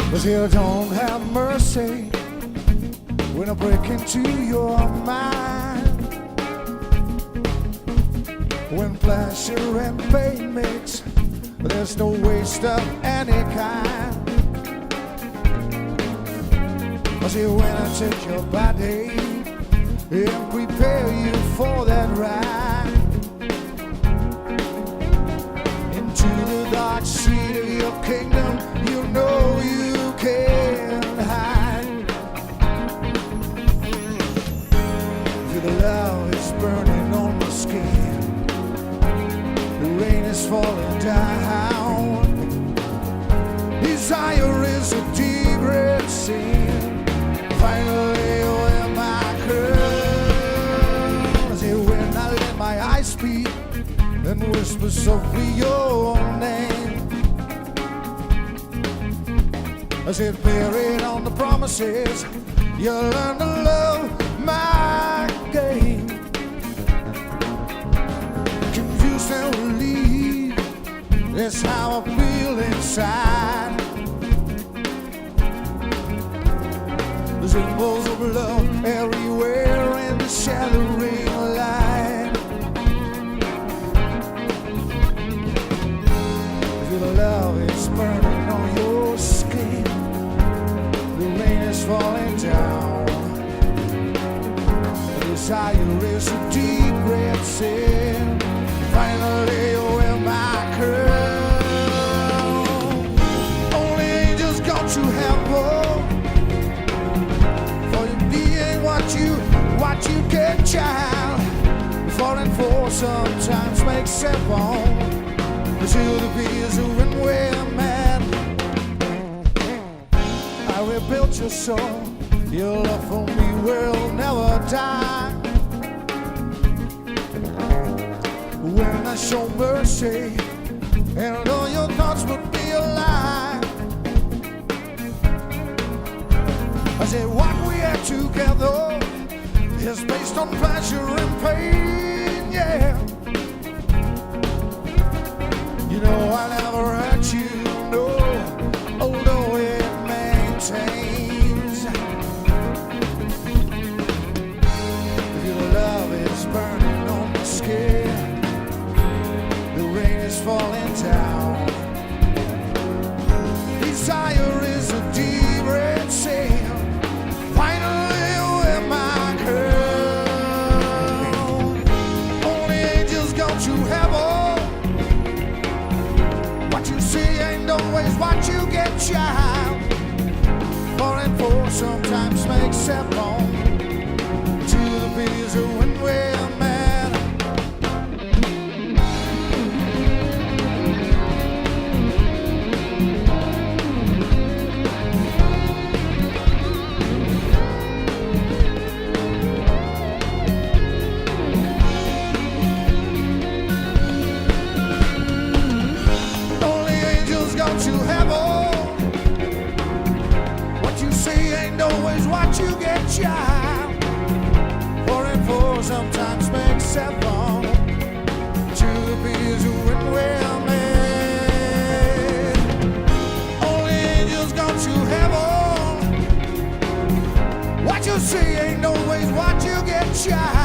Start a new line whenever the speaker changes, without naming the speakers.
'Cause you don't have mercy when I break into your mind. When pleasure and pain mix, there's no waste of any kind. 'Cause when I take your body and prepare you for that ride into the dark seat of your kingdom, you know you can't hide. Feel the love is burning on my skin, the rain is falling down. Desire is a deep red sin. Finally, when my curls, when I let my eyes speak and whisper softly your name, I said, buried on the promises, you learn to love my game. Confused and relieved, that's how I feel inside. The symbols of love everywhere in the shattering light. Feel the love is burning on your skin, the rain is falling down. The desire is a deep red sin. Finally, you're my curl. Only angels got to have more. For you being what you get, child. Falling for sometimes makes it wrong. Till the bees who and we're mad. I rebuilt your soul. Your love for me will never die. When I show mercy, and all your thoughts would be a lie. I said what we have together is based on pleasure and pain, yeah. You know I never hurt you, no, although it maintains. Your love is burning on my skin, the rain is falling down. Desire is a deep red sin. Finally, with my curl. Only angels go to heaven. What you see ain't always what you get, child. Falling for sometimes makes it wrong. To the bees when we're mad. Only angels go to heaven. What you see ain't always what you get, child. Falling for sometimes makes it wrong. To the bees when we're mad. Only angels go to heaven. What you see ain't always what you get, child.